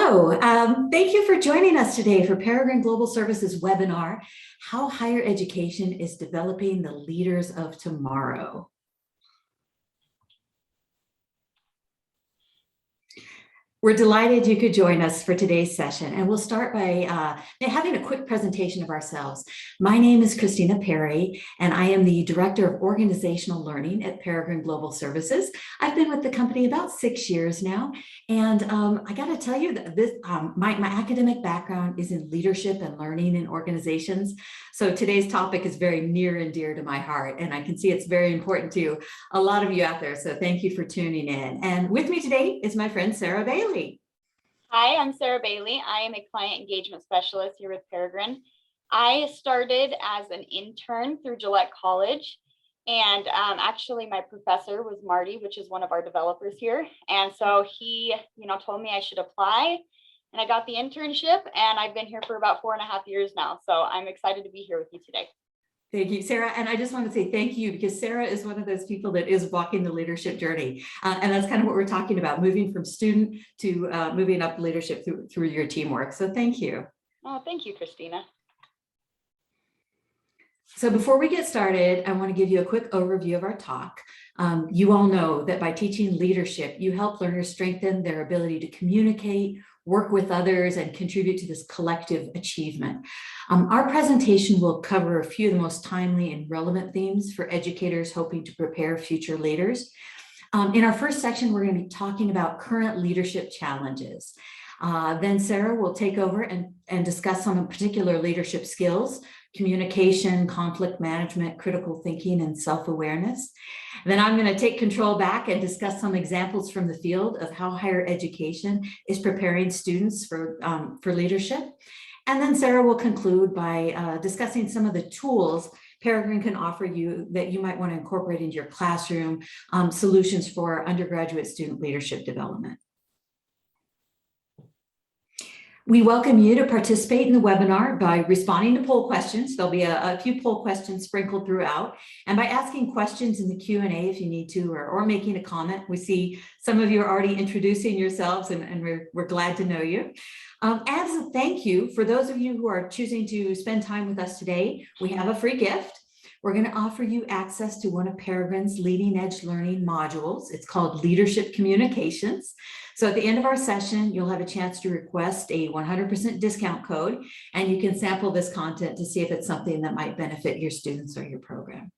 Hello, thank you for joining us today for Peregrine Global Services webinar, How Higher Education is Developing the Leaders of Tomorrow. We're delighted you could join us for today's session, and we'll start by having a quick presentation of ourselves. My name is Christina Perry, and I am the Director of Organizational Learning at Peregrine Global Services. I've been with the company about 6 years now, and I got to tell you that my academic background is in leadership and learning in organizations. So today's topic is very near and dear to my heart, and I can see it's very important to a lot of you out there. So thank you for tuning in. And with me today is my friend Sarah Bailey. Hi, I'm Sarah Bailey. I am a client engagement specialist here with Peregrine. I started as an intern through Gillette College, and actually my professor was Marty, which is one of our developers here. And so he, told me I should apply, and I got the internship, and I've been here for about 4.5 years now. So I'm excited to be here with you today. Thank you, Sarah. And I just want to say thank you, because Sarah is one of those people that is walking the leadership journey. And that's kind of what we're talking about, moving from student to moving up leadership through your teamwork. So thank you. Oh, thank you, Christina. So before we get started, I want to give you a quick overview of our talk. You all know that by teaching leadership, you help learners strengthen their ability to communicate, work with others, and contribute to this collective achievement. Our presentation will cover a few of the most timely and relevant themes for educators hoping to prepare future leaders. In our first section, we're going to be talking about current leadership challenges. Then Sarah will take over and discuss some particular leadership skills: communication, conflict management, critical thinking, and self-awareness. Then I'm going to take control back and discuss some examples from the field of how higher education is preparing students for leadership. And then Sarah will conclude by discussing some of the tools Peregrine can offer you that you might want to incorporate into your classroom, solutions for undergraduate student leadership development. We welcome you to participate in the webinar by responding to poll questions. There'll be a few poll questions sprinkled throughout, and by asking questions in the Q&A if you need to, or making a comment. We see some of you are already introducing yourselves, and we're glad to know you. As a thank you, for those of you who are choosing to spend time with us today, we have a free gift. We're going to offer you access to one of Peregrine's leading edge learning modules. It's called Leadership Communications. So at the end of our session, you'll have a chance to request a 100% discount code, and you can sample this content to see if it's something that might benefit your students or your program.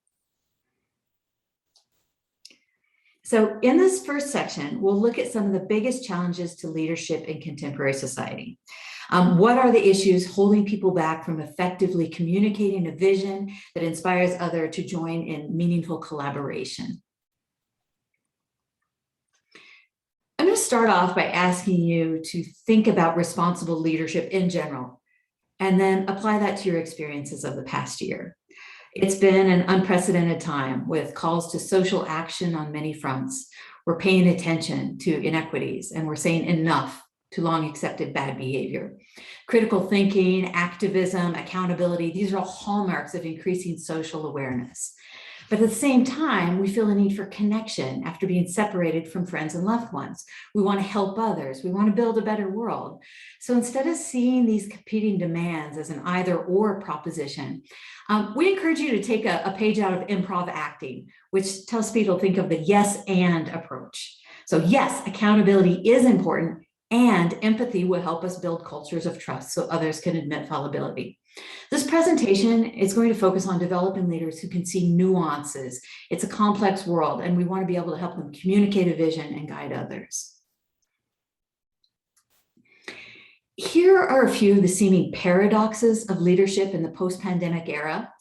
So in this first section, we'll look at some of the biggest challenges to leadership in contemporary society. What are the issues holding people back from effectively communicating a vision that inspires others to join in meaningful collaboration? I'm going to start off by asking you to think about responsible leadership in general, and then apply that to your experiences of the past year. It's been an unprecedented time with calls to social action on many fronts. We're paying attention to inequities, and we're saying enough to long accepted bad behavior. Critical thinking, activism, accountability, these are all hallmarks of increasing social awareness. But at the same time, we feel a need for connection after being separated from friends and loved ones. We want to help others. We want to build a better world. So instead of seeing these competing demands as an either or proposition, we encourage you to take a page out of improv acting, which tells people to think of the yes and approach. So yes, accountability is important, and empathy will help us build cultures of trust so others can admit fallibility. This presentation is going to focus on developing leaders who can see nuances. It's a complex world, and we want to be able to help them communicate a vision and guide others. Here are a few of the seeming paradoxes of leadership in the post-pandemic era.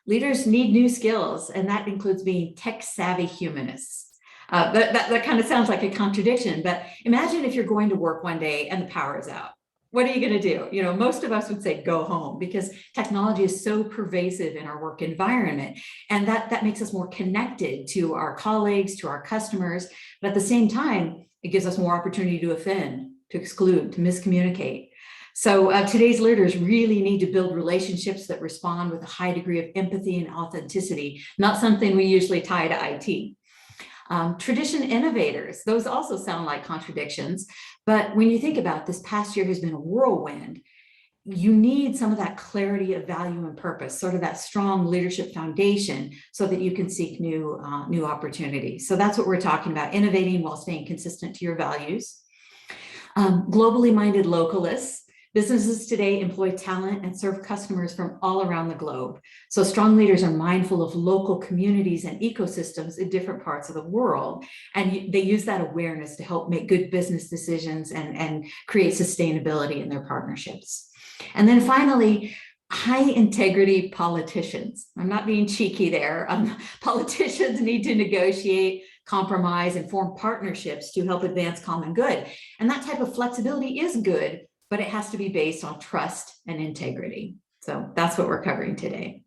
Leaders need new skills, and that includes being tech-savvy humanists. That kind of sounds like a contradiction, but imagine if you're going to work one day and the power is out. What are you going to do? Most of us would say go home, because technology is so pervasive in our work environment, and that makes us more connected to our colleagues, to our customers. But at the same time, it gives us more opportunity to offend, to exclude, to miscommunicate. So today's leaders really need to build relationships that respond with a high degree of empathy and authenticity, not something we usually tie to IT. Tradition innovators, those also sound like contradictions. But when you think about this past year has been a whirlwind, you need some of that clarity of value and purpose, sort of that strong leadership foundation so that you can seek new opportunities. So that's what we're talking about, innovating while staying consistent to your values. Globally minded localists. Businesses today employ talent and serve customers from all around the globe. So strong leaders are mindful of local communities and ecosystems in different parts of the world. And they use that awareness to help make good business decisions and create sustainability in their partnerships. And then finally, high integrity politicians. I'm not being cheeky there. Politicians need to negotiate, compromise, and form partnerships to help advance common good. And that type of flexibility is good, but it has to be based on trust and integrity. So that's what we're covering today.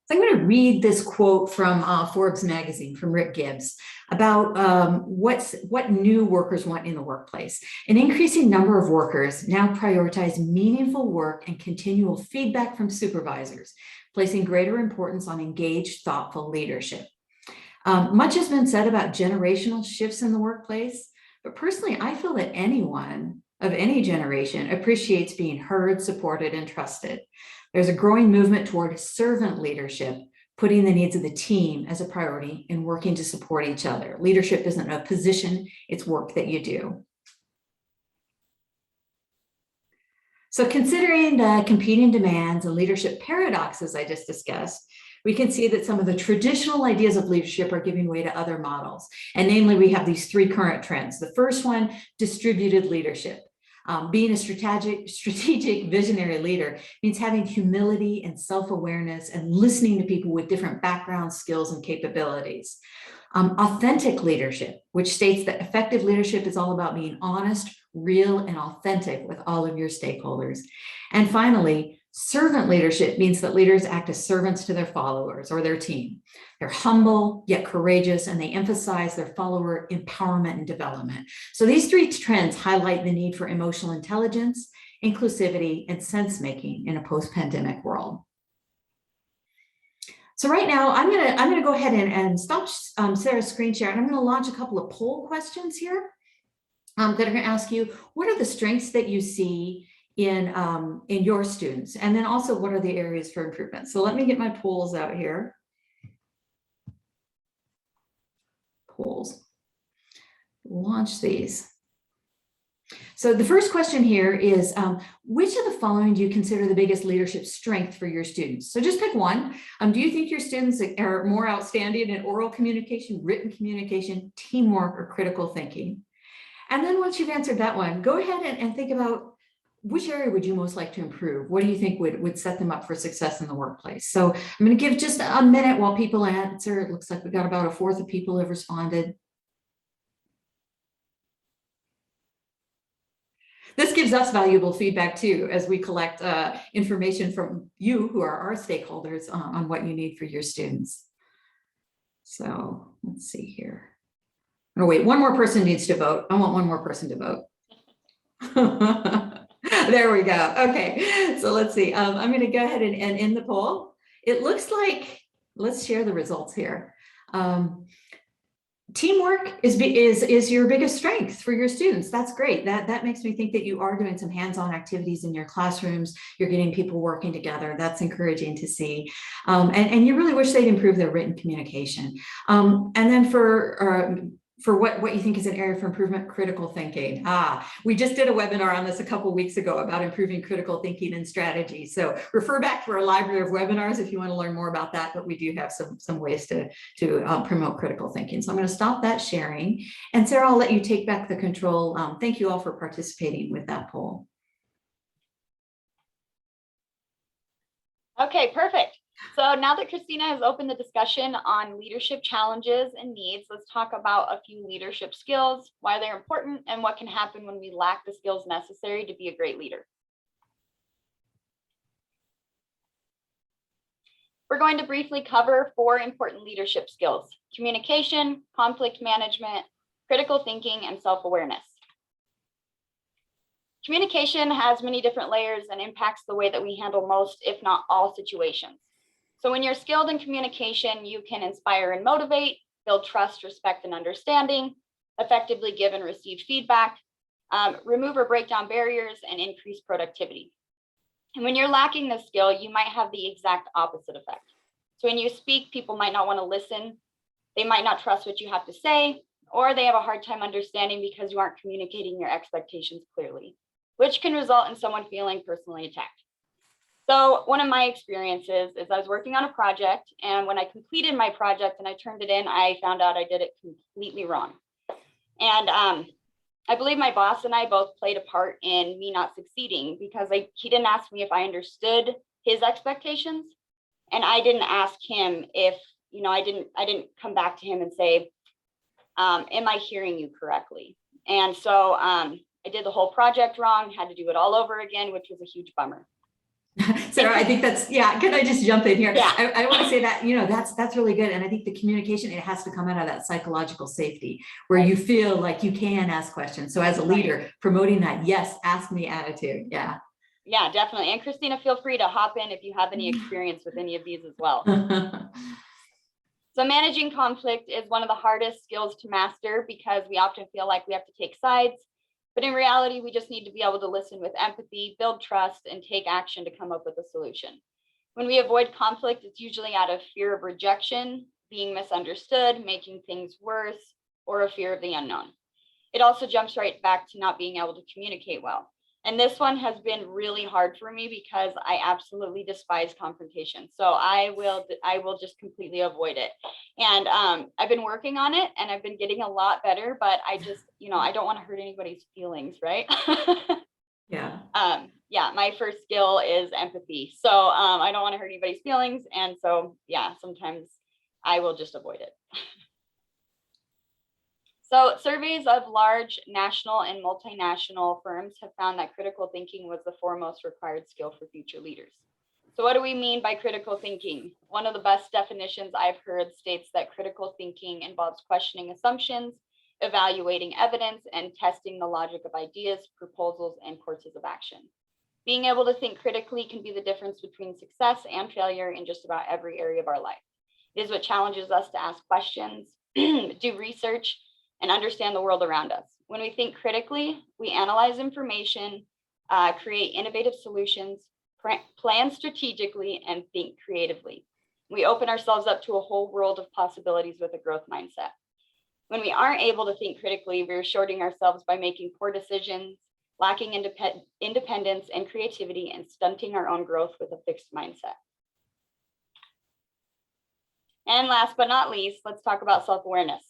So I'm going to read this quote from Forbes magazine from Rick Gibbs about what new workers want in the workplace. An increasing number of workers now prioritize meaningful work and continual feedback from supervisors, placing greater importance on engaged, thoughtful leadership. Much has been said about generational shifts in the workplace, but personally, I feel that anyone of any generation appreciates being heard, supported, and trusted. There's a growing movement toward servant leadership, putting the needs of the team as a priority and working to support each other. Leadership isn't a position, it's work that you do. So considering the competing demands and leadership paradoxes I just discussed, we can see that some of the traditional ideas of leadership are giving way to other models. And namely, we have these three current trends. The first one, distributed leadership. Being a strategic visionary leader means having humility and self-awareness and listening to people with different backgrounds, skills, and capabilities. Authentic leadership, which states that effective leadership is all about being honest, real, and authentic with all of your stakeholders. And finally, servant leadership means that leaders act as servants to their followers or their team. They're humble yet courageous, and they emphasize their follower empowerment and development. So these three trends highlight the need for emotional intelligence, inclusivity, and sense-making in a post-pandemic world. So right now, I'm gonna go ahead and stop Sarah's screen share, and I'm gonna launch a couple of poll questions here that are gonna ask you, what are the strengths that you see in your students? And then also, what are the areas for improvement? So let me get my polls out here. Polls. Launch these. So the first question here is, which of the following do you consider the biggest leadership strength for your students? So just pick one. Do you think your students are more outstanding in oral communication, written communication, teamwork, or critical thinking? And then once you've answered that one, go ahead and think about which area would you most like to improve? What do you think would set them up for success in the workplace? So I'm going to give just a minute while people answer. It looks like we got about a fourth of people have responded. This gives us valuable feedback too, as we collect information from you who are our stakeholders on what you need for your students. So let's see here. Oh, wait, one more person needs to vote. I want one more person to vote. There we go. Okay, so let's see. I'm going to go ahead and end the poll. It looks like, let's share the results here. Teamwork is your biggest strength for your students. That's great. That makes me think that you are doing some hands-on activities in your classrooms. You're getting people working together. That's encouraging to see. And you really wish they'd improve their written communication. And then for what you think is an area for improvement, critical thinking. We just did a webinar on this a couple of weeks ago about improving critical thinking and strategy. So refer back to our library of webinars if you want to learn more about that, but we do have some ways to promote critical thinking. So I'm going to stop that sharing. And Sarah, I'll let you take back the control. Thank you all for participating with that poll. Okay, perfect. So now that Christina has opened the discussion on leadership challenges and needs, let's talk about a few leadership skills, why they're important, and what can happen when we lack the skills necessary to be a great leader. We're going to briefly cover 4 important leadership skills: communication, conflict management, critical thinking, and self-awareness. Communication has many different layers and impacts the way that we handle most, if not all, situations. So when you're skilled in communication, you can inspire and motivate, build trust, respect, and understanding, effectively give and receive feedback, remove or break down barriers, and increase productivity. And when you're lacking this skill, you might have the exact opposite effect. So when you speak, people might not want to listen. They might not trust what you have to say, or they have a hard time understanding because you aren't communicating your expectations clearly, which can result in someone feeling personally attacked. So one of my experiences is I was working on a project, and when I completed my project and I turned it in, I found out I did it completely wrong. And I believe my boss and I both played a part in me not succeeding because he didn't ask me if I understood his expectations, and I didn't ask him if, I didn't come back to him and say, am I hearing you correctly? And so I did the whole project wrong, had to do it all over again, which was a huge bummer. Sarah, I think that's, can I just jump in here? Yeah. I want to say that, that's really good. And I think the communication, it has to come out of that psychological safety where you feel like you can ask questions. So as a leader, promoting that, yes, ask me attitude. Yeah. Yeah, definitely. And Christina, feel free to hop in if you have any experience with any of these as well. So managing conflict is one of the hardest skills to master because we often feel like we have to take sides. But in reality, we just need to be able to listen with empathy, build trust, and take action to come up with a solution. When we avoid conflict, it's usually out of fear of rejection, being misunderstood, making things worse, or a fear of the unknown. It also jumps right back to not being able to communicate well. And this one has been really hard for me because I absolutely despise confrontation. So I will just completely avoid it. And I've been working on it and I've been getting a lot better, but I just, I don't want to hurt anybody's feelings, right? Yeah. My first skill is empathy. So I don't want to hurt anybody's feelings. And so, sometimes I will just avoid it. So surveys of large national and multinational firms have found that critical thinking was the foremost required skill for future leaders. So what do we mean by critical thinking? One of the best definitions I've heard states that critical thinking involves questioning assumptions, evaluating evidence, and testing the logic of ideas, proposals, and courses of action. Being able to think critically can be the difference between success and failure in just about every area of our life. It is what challenges us to ask questions, do research, and understand the world around us. When we think critically, we analyze information, create innovative solutions, plan strategically, and think creatively. We open ourselves up to a whole world of possibilities with a growth mindset. When we aren't able to think critically, we're shorting ourselves by making poor decisions, lacking independence and creativity, and stunting our own growth with a fixed mindset. And last but not least, let's talk about self-awareness.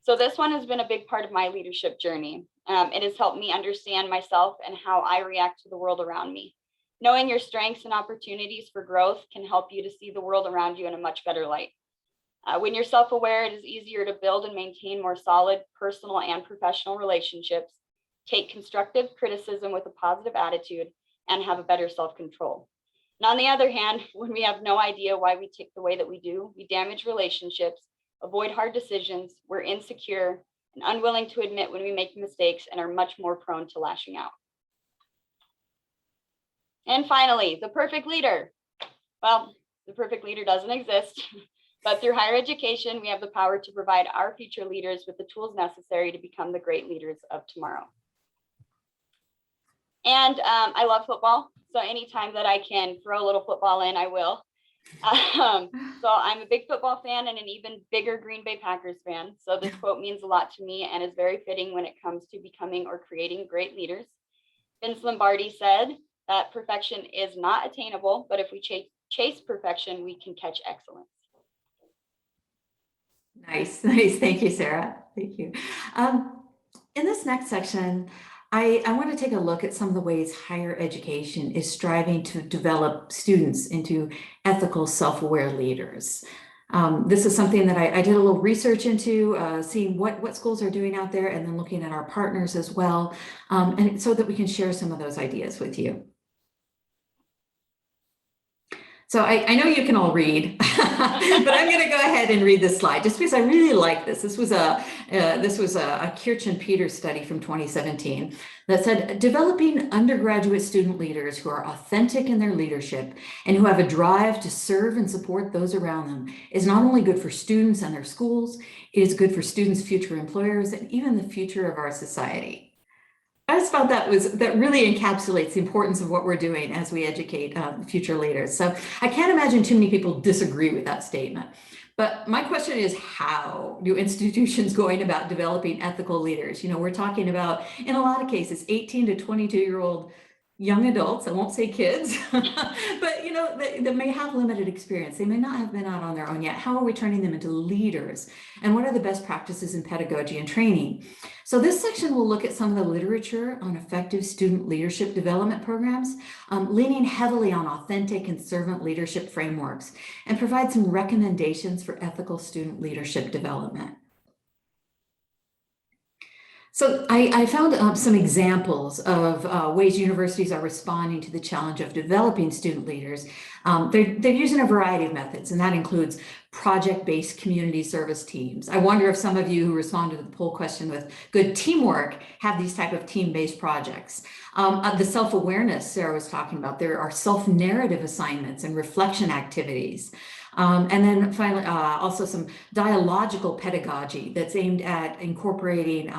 So this one has been a big part of my leadership journey. It has helped me understand myself and how I react to the world around me. Knowing your strengths and opportunities for growth can help you to see the world around you in a much better light. When you're self-aware, it is easier to build and maintain more solid personal and professional relationships, take constructive criticism with a positive attitude, and have a better self-control. And on the other hand, when we have no idea why we tick the way that we do, we damage relationships, avoid hard decisions, we're insecure and unwilling to admit when we make mistakes, and are much more prone to lashing out. And finally, the perfect leader. Well, the perfect leader doesn't exist, but through higher education, we have the power to provide our future leaders with the tools necessary to become the great leaders of tomorrow. And I love football, so anytime that I can throw a little football in, I will. So I'm a big football fan and an even bigger Green Bay Packers fan. So this quote means a lot to me and is very fitting when it comes to becoming or creating great leaders. Vince Lombardi said that perfection is not attainable, but if we chase perfection, we can catch excellence. Nice. Thank you, Sarah. Thank you. In this next section, I want to take a look at some of the ways higher education is striving to develop students into ethical, self-aware leaders. This is something that I did a little research into, seeing what schools are doing out there, and then looking at our partners as well, and so that we can share some of those ideas with you. So I know you can all read. I'm going to go ahead and read this slide just because I really like this. This was a Kirch and Peters study from 2017 that said developing undergraduate student leaders who are authentic in their leadership and who have a drive to serve and support those around them is not only good for students and their schools, it is good for students' future employers and even the future of our society. I just felt that really encapsulates the importance of what we're doing as we educate future leaders. So I can't imagine too many people disagree with that statement. But my question is, how do institutions going about developing ethical leaders? We're talking about, in a lot of cases, 18 to 22-year-old young adults, I won't say kids, but they may have limited experience. They may not have been out on their own yet. How are we turning them into leaders? And what are the best practices in pedagogy and training? So this section will look at some of the literature on effective student leadership development programs, leaning heavily on authentic and servant leadership frameworks, and provide some recommendations for ethical student leadership development. So I found some examples of ways universities are responding to the challenge of developing student leaders. They're using a variety of methods, and that includes project-based community service teams. I wonder if some of you who responded to the poll question with good teamwork have these type of team-based projects. The self-awareness Sarah was talking about, there are self-narrative assignments and reflection activities. And then finally, also some dialogical pedagogy that's aimed at incorporating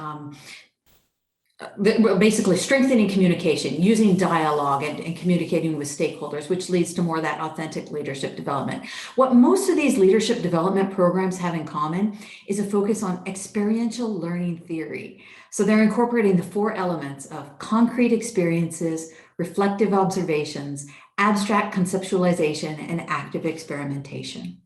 basically strengthening communication, using dialogue and communicating with stakeholders, which leads to more of that authentic leadership development. What most of these leadership development programs have in common is a focus on experiential learning theory. So they're incorporating the 4 elements of concrete experiences, reflective observations, abstract conceptualization, and active experimentation.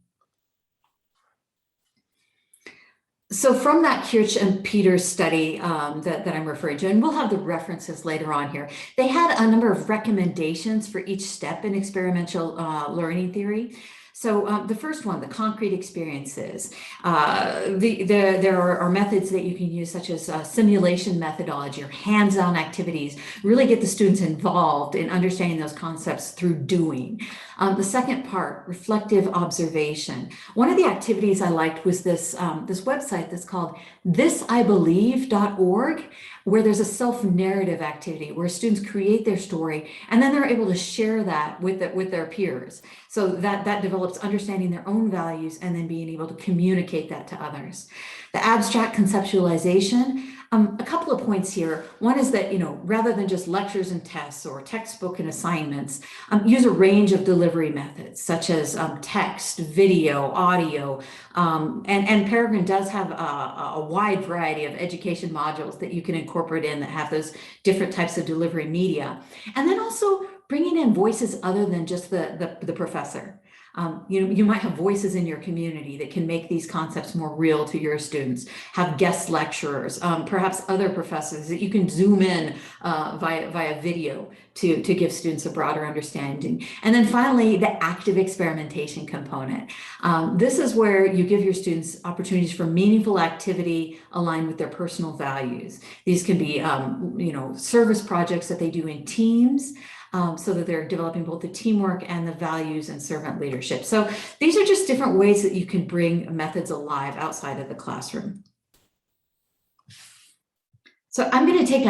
So from that Kirch and Peters study that I'm referring to, and we'll have the references later on here, they had a number of recommendations for each step in experiential learning theory. So the first one, the concrete experiences, there are methods that you can use, such as simulation methodology or hands-on activities, really get the students involved in understanding those concepts through doing. The second part, reflective observation. One of the activities I liked was this website that's called thisibelieve.org, where there's a self-narrative activity where students create their story and then they're able to share that with their peers. So that develops understanding their own values and then being able to communicate that to others. The abstract conceptualization, a couple of points here. One is that, rather than just lectures and tests or textbook and assignments, use a range of delivery methods, such as text, video, audio, and Peregrine does have a wide variety of education modules that you can incorporate in that have those different types of delivery media. And then also bringing in voices other than just the professor. You might have voices in your community that can make these concepts more real to your students, have guest lecturers, perhaps other professors that you can zoom in via video to give students a broader understanding. And then finally, the active experimentation component. This is where you give your students opportunities for meaningful activity aligned with their personal values. These can be, service projects that they do in teams, so that they're developing both the teamwork and the values and servant leadership. So these are just different ways that you can bring methods alive outside of the classroom. So I'm going to take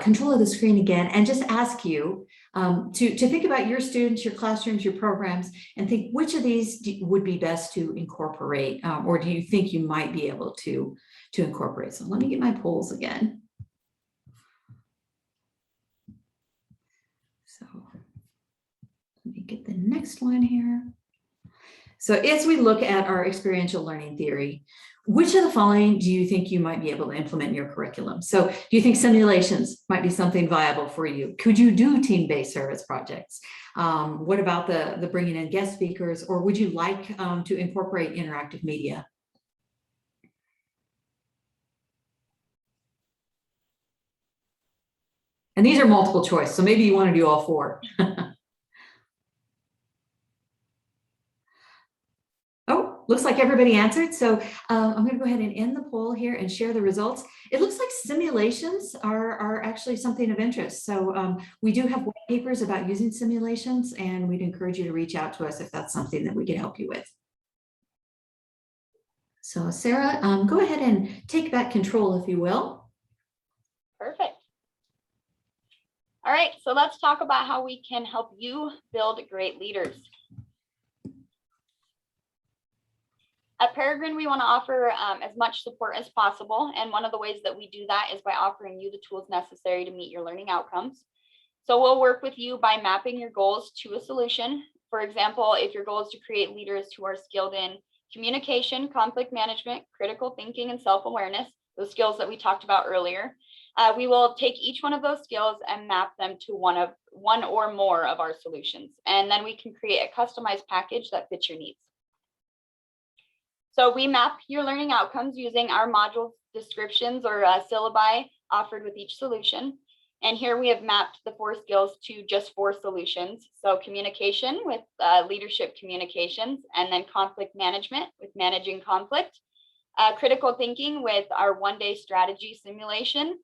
control of the screen again and just ask you to think about your students, your classrooms, your programs, and think which of these would be best to incorporate, or do you think you might be able to incorporate? So let me get my polls again. So let me get the next one here. So as we look at our experiential learning theory, which of the following do you think you might be able to implement in your curriculum? So do you think simulations might be something viable for you? Could you do team-based service projects? What about the bringing in guest speakers, or would you like to incorporate interactive media? And these are multiple choice, so maybe you want to do all 4. Oh, looks like everybody answered. So I'm going to go ahead and end the poll here and share the results. It looks like simulations are actually something of interest. So we do have white papers about using simulations, and we'd encourage you to reach out to us if that's something that we can help you with. So Sarah, go ahead and take back control, if you will. Perfect. All right, so let's talk about how we can help you build great leaders. At Peregrine, we want to offer as much support as possible. And one of the ways that we do that is by offering you the tools necessary to meet your learning outcomes. So we'll work with you by mapping your goals to a solution. For example, if your goal is to create leaders who are skilled in communication, conflict management, critical thinking, and self-awareness, those skills that we talked about earlier, we will take each one of those skills and map them to one or more of our solutions. And then we can create a customized package that fits your needs. So we map your learning outcomes using our module descriptions or syllabi offered with each solution. And here we have mapped the 4 skills to just 4 solutions. So communication with leadership communications, and then conflict management with managing conflict, critical thinking with our one-day strategy simulation,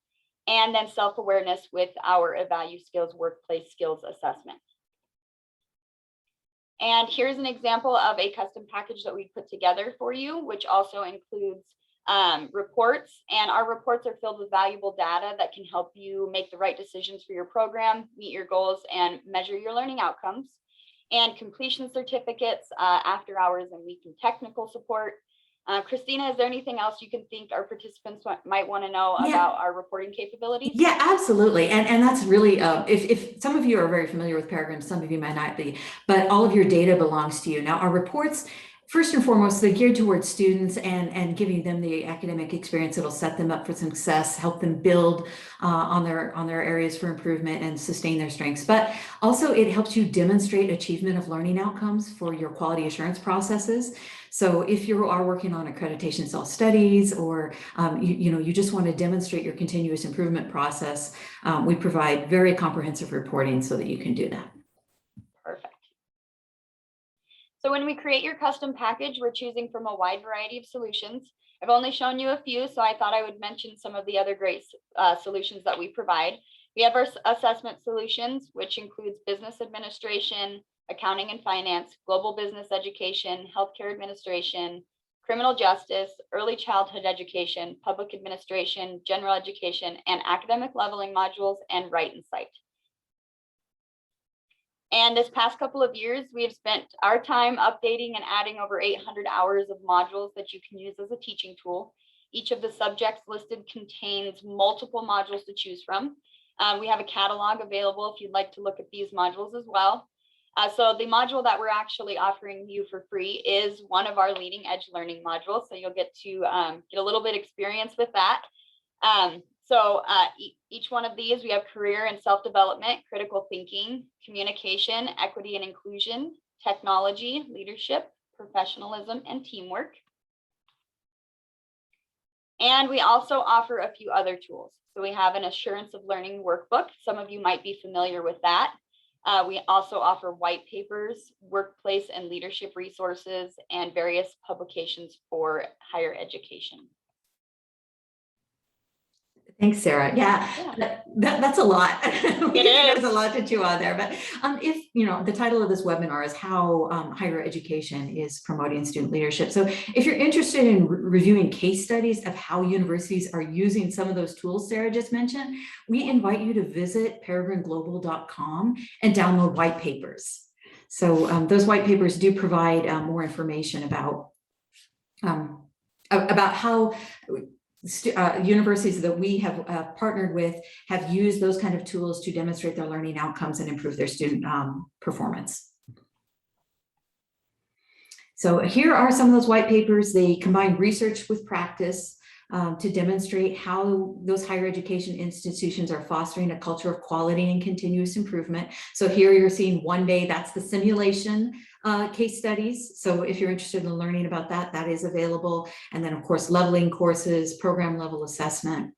and then self-awareness with our Evalu Skills workplace skills assessment. And here's an example of a custom package that we put together for you, which also includes reports. And our reports are filled with valuable data that can help you make the right decisions for your program, meet your goals, and measure your learning outcomes. And completion certificates, after hours and weekend technical support. Christina, is there anything else you can think our participants might want to know about our reporting capabilities? Yeah, absolutely. And that's really, if some of you are very familiar with Peregrine, some of you might not be, but all of your data belongs to you. Now, our reports, first and foremost, they're geared towards students and giving them the academic experience that'll set them up for success, help them build on their areas for improvement and sustain their strengths. But also it helps you demonstrate achievement of learning outcomes for your quality assurance processes. So if you are working on accreditation self-studies, or you just want to demonstrate your continuous improvement process, we provide very comprehensive reporting so that you can do that. Perfect. So when we create your custom package, we're choosing from a wide variety of solutions. I've only shown you a few, so I thought I would mention some of the other great solutions that we provide. We have our assessment solutions, which includes business administration, accounting and finance, global business education, healthcare administration, criminal justice, early childhood education, public administration, general education, and academic leveling modules, and Write and Cite. And this past couple of years, we have spent our time updating and adding over 800 hours of modules that you can use as a teaching tool. Each of the subjects listed contains multiple modules to choose from. We have a catalog available if you'd like to look at these modules as well. So the module that we're actually offering you for free is one of our leading edge learning modules. So you'll get to get a little bit experience with that. Each one of these, we have career and self-development, critical thinking, communication, equity and inclusion, technology, leadership, professionalism, and teamwork. And we also offer a few other tools. So we have an assurance of learning workbook. Some of you might be familiar with that. We also offer white papers, workplace and leadership resources, and various publications for higher education. Thanks, Sarah. Yeah. That's a lot. There's a lot to chew on there. But if the title of this webinar is how higher education is promoting student leadership. So if you're interested in reviewing case studies of how universities are using some of those tools Sarah just mentioned, we invite you to visit peregrineglobal.com and download white papers. So those white papers do provide more information about how universities that we have partnered with have used those kind of tools to demonstrate their learning outcomes and improve their student performance. So here are some of those white papers. They combine research with practice to demonstrate how those higher education institutions are fostering a culture of quality and continuous improvement. So here you're seeing one day, that's the simulation case studies. So if you're interested in learning about that, that is available. And then of course, leveling courses, program level assessment.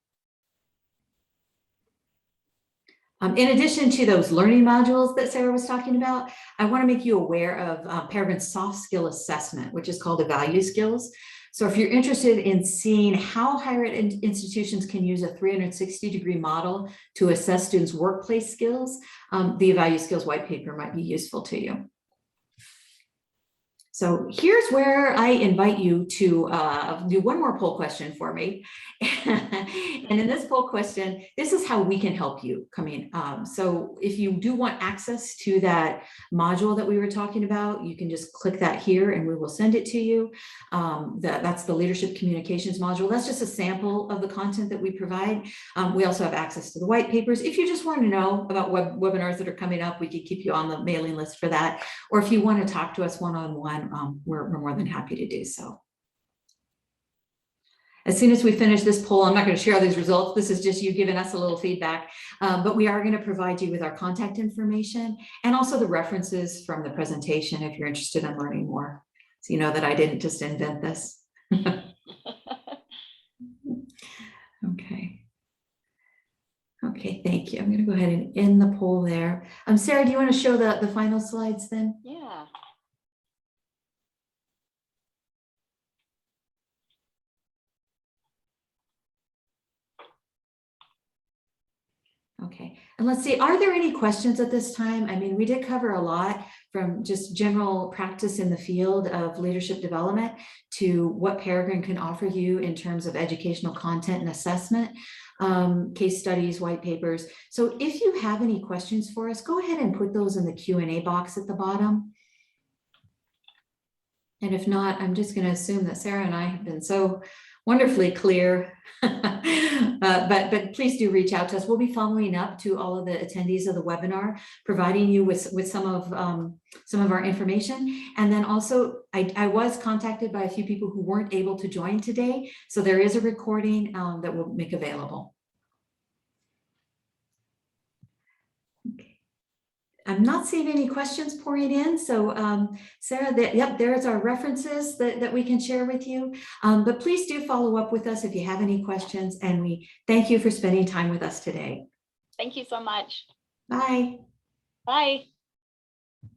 In addition to those learning modules that Sarah was talking about, I want to make you aware of Peregrine's soft skill assessment, which is called Evalu Skills. So if you're interested in seeing how higher ed institutions can use a 360-degree model to assess students' workplace skills, the Evalu Skills white paper might be useful to you. So here's where I invite you to do one more poll question for me. And in this poll question, this is how we can help you coming. So if you do want access to that module that we were talking about, you can just click that here and we will send it to you. That's the leadership communications module. That's just a sample of the content that we provide. We also have access to the white papers. If you just want to know about webinars that are coming up, we can keep you on the mailing list for that. Or if you want to talk to us one-on-one, we're more than happy to do so. As soon as we finish this poll, I'm not going to share these results. This is just you giving us a little feedback, but we are going to provide you with our contact information and also the references from the presentation if you're interested in learning more. So you know that I didn't just invent this. Okay. Okay, thank you. I'm going to go ahead and end the poll there. Sarah, do you want to show the final slides then? Yeah. Okay, and let's see, are there any questions at this time? I mean, we did cover a lot from just general practice in the field of leadership development to what Peregrine can offer you in terms of educational content and assessment, case studies, white papers. So if you have any questions for us, go ahead and put those in the Q&A box at the bottom. And if not, I'm just going to assume that Sarah and I have been so wonderfully clear. But please do reach out to us. We'll be following up to all of the attendees of the webinar, providing you with some of our information. And then also, I was contacted by a few people who weren't able to join today. So there is a recording that we'll make available. Okay. I'm not seeing any questions pouring in. So Sarah, yep, there's our references that we can share with you. But please do follow up with us if you have any questions. And we thank you for spending time with us today. Thank you so much. Bye. Bye.